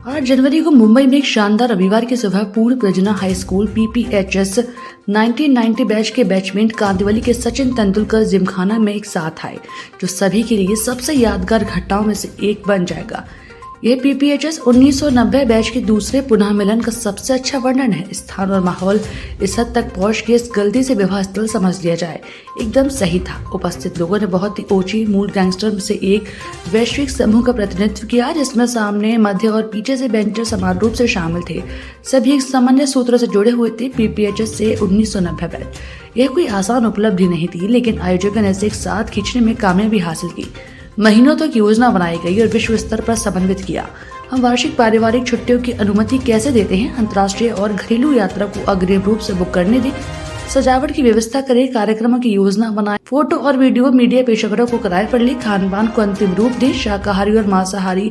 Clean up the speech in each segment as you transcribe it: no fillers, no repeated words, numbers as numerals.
8 जनवरी को मुंबई में एक शानदार रविवार की सुबह पूर्व प्रजना हाई स्कूल PPHS 1990 बैच के बैचमेट कांदिवली के सचिन तेंदुलकर जिमखाना में एक साथ आए, जो सभी के लिए सबसे यादगार घटनाओं में से एक बन जाएगा। यह PPHS 1990 बैच के दूसरे पुनः मिलन का सबसे अच्छा वर्णन है। स्थान और माहौल इस हद तक पहुंच के इस गलती से विवाह स्थल समझ लिया जाए एकदम सही था। उपस्थित लोगों ने बहुत ही ऊंची मूल गैंगस्टर में से एक वैश्विक समूह का प्रतिनिधित्व किया, जिसमें सामने, मध्य और पीछे से बेंचर समान रूप से शामिल थे। सभी एक सामान्य सूत्र से जुड़े हुए थे। PPHS से 1990 बैच यह कोई आसान उपलब्धि नहीं थी, लेकिन आयोजकों ने इसे एक साथ खींचने में कामयाबी हासिल की। महीनों तक योजना बनाई गई और विश्व स्तर पर समन्वित किया। हम वार्षिक पारिवारिक छुट्टियों की अनुमति कैसे देते हैं, अंतर्राष्ट्रीय और घरेलू यात्रा को अग्रिम रूप से बुक करने दें, सजावट की व्यवस्था करें, कार्यक्रमों की योजना बनाएं, फोटो और वीडियो मीडिया पेशेवरों को किराए पर ले, खान पान को अंतिम रूप दें, शाकाहारी और मांसाहारी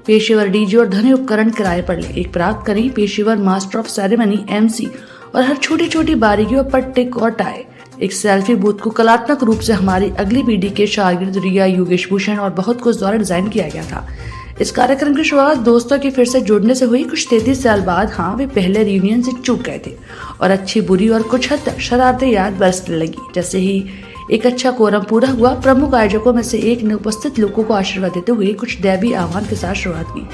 पेशेवर DJ और ध्वनि उपकरण किराए पर ले, एक प्राप्त करें, पेशेवर मास्टर ऑफ सेरेमनी MC और हर छोटी छोटी बारीकियों पर टिक और टाई, एक सेल्फी बूथ को कलात्मक रूप से हमारी अगली पीढ़ी के शागिर्द रिया, योगेश भूषण और बहुत कुछ द्वारा डिजाइन किया गया था। इस कार्यक्रम की शुरुआत दोस्तों के फिर से जुड़ने से हुई। कुछ 33 साल बाद वे पहले रियूनियन से चूक गए थे और अच्छी बुरी और कुछ हद तक शरारतें याद बरसने लगी। जैसे ही एक अच्छा कोरम पूरा हुआ, प्रमुख आयोजकों में से एक ने उपस्थित लोगों को आशीर्वाद देते हुए कुछ दैवी आह्वान के साथ शुरुआत की।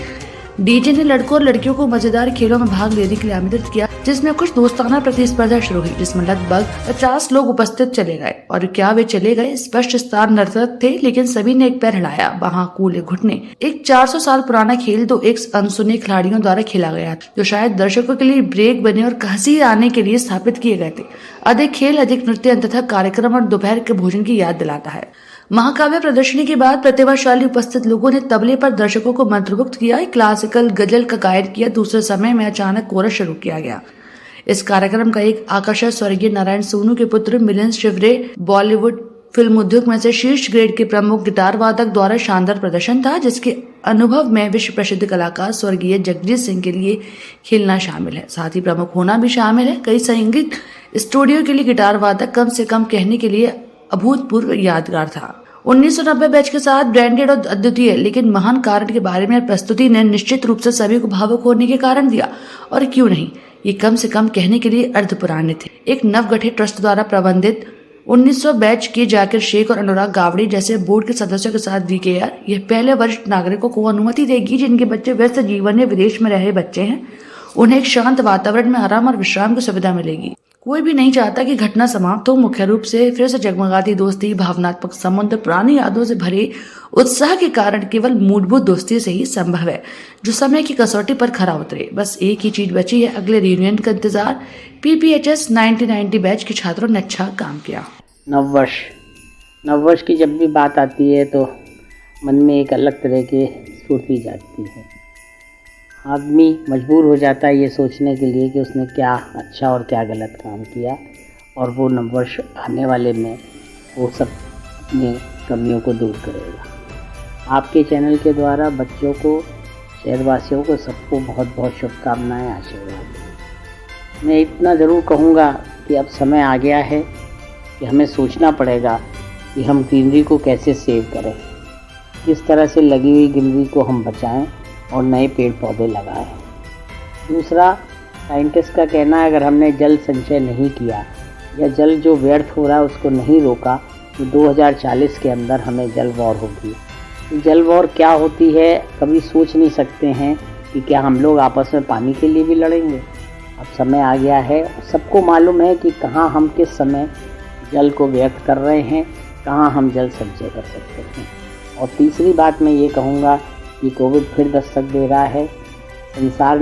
DJ ने लड़कों और लड़कियों को मजेदार खेलों में भाग लेने के लिए आमंत्रित किया, जिसमें कुछ दोस्ताना प्रतिस्पर्धा शुरू हुई, जिसमें लगभग 50 लोग उपस्थित चले गए। और क्या वे चले गए? स्पष्ट स्थान नर्तक थे, लेकिन सभी ने एक पैर हिलाया, वहां कूले घुटने। एक 400 साल पुराना खेल 2 एक अनसुने खिलाड़ियों द्वारा खेला गया, जो शायद दर्शकों के लिए ब्रेक बने और हंसी आने के लिए स्थापित किए गए थे। अधिक खेल, अधिक नृत्य, अंततः कार्यक्रम और दोपहर के भोजन की याद दिलाता है। महाकाव्य प्रदर्शनी के बाद प्रतिभाशाली उपस्थित लोगों ने तबले पर दर्शकों को मंत्रमुग्ध किया, एक क्लासिकल गजल का गायन किया। दूसरे समय में अचानक कोरस शुरू किया गया। इस कार्यक्रम का एक आकर्षण स्वर्गीय नारायण सोनू के पुत्र मिलिंद शिवरे, बॉलीवुड फिल्म उद्योग में से शीर्ष ग्रेड के प्रमुख गिटार वादक द्वारा शानदार प्रदर्शन था, जिसके अनुभव में विश्व प्रसिद्ध कलाकार स्वर्गीय जगजीत सिंह के लिए खेलना शामिल है, साथ ही प्रमुख होना भी शामिल है। कई संगीत स्टूडियो के लिए गिटार वादक कम से कम कहने के लिए अभूतपूर्व यादगार था। 1990 बैच के साथ ब्रांडेड और अद्वितीय लेकिन महान कारण के बारे में प्रस्तुति ने निश्चित रूप से सभी को भावुक होने के कारण दिया। और क्यों नहीं, ये कम से कम कहने के लिए अर्ध पुराने थे। एक नवगठित ट्रस्ट द्वारा प्रबंधित 1900 बैच के जाकिर शेख और अनुराग गावड़े जैसे बोर्ड के सदस्यों के साथ VKR यह पहले वरिष्ठ नागरिकों को अनुमति देगी जिनके बच्चे व्यस्त जीवन में विदेश में रहे बच्चे हैं। उन्हें एक शांत वातावरण में आराम और विश्राम की सुविधा मिलेगी। कोई भी नहीं चाहता कि घटना समाप्त हो। मुख्य रूप से फिर से जगमगाती दोस्ती, भावनात्मक संबंध, पुरानी यादों से भरे उत्साह के कारण केवल मूलभूत दोस्ती से ही संभव है, जो समय की कसौटी पर खरा उतरे। बस एक ही चीज बची है, अगले रियूनियन का इंतजार। PPHS 1990 बैच के छात्रों ने अच्छा काम किया। नववर्ष की जब भी बात आती है तो मन में एक अलग तरह की स्फूर्ति जागती है। आदमी मजबूर हो जाता है ये सोचने के लिए कि उसने क्या अच्छा और क्या गलत काम किया, और वो नववर्ष आने वाले में वो सब अपनी कमियों को दूर करेगा। आपके चैनल के द्वारा बच्चों को, शहरवासियों को, सबको बहुत बहुत शुभकामनाएं, आशीर्वाद। मैं इतना ज़रूर कहूँगा कि अब समय आ गया है कि हमें सोचना पड़ेगा कि हम ग्रीनरी को कैसे सेव करें, किस तरह से लगी हुई ग्रीनरी को हम बचाएं और नए पेड़ पौधे लगाएं। दूसरा, साइंटिस्ट का कहना है अगर हमने जल संचय नहीं किया या जल जो व्यर्थ हो रहा है उसको नहीं रोका तो 2040 के अंदर हमें जल वॉर होगी। जल वॉर क्या होती है कभी सोच नहीं सकते हैं कि क्या हम लोग आपस में पानी के लिए भी लड़ेंगे। अब समय आ गया है, सबको मालूम है कि कहाँ हम किस समय जल को व्यर्थ कर रहे हैं, कहाँ हम जल संचय कर सकते हैं। और तीसरी बात मैं ये कहूँगा कि कोविड फिर दस्तक दे रहा है। संसार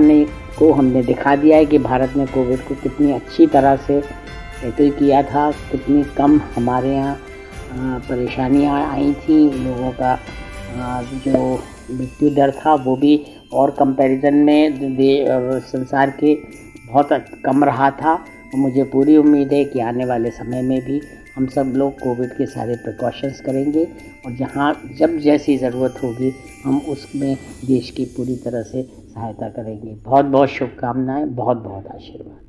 को हमने दिखा दिया है कि भारत ने कोविड को कितनी अच्छी तरह से टैकल किया था, कितनी कम हमारे यहाँ परेशानियाँ आई थी, लोगों का जो मृत्यु दर था वो भी और कंपैरिजन में संसार के बहुत कम रहा था। और मुझे पूरी उम्मीद है कि आने वाले समय में भी हम सब लोग कोविड के सारे प्रिकॉशंस करेंगे और जहाँ जब जैसी ज़रूरत होगी हम उसमें देश की पूरी तरह से सहायता करेंगे। बहुत बहुत शुभकामनाएं, बहुत बहुत आशीर्वाद।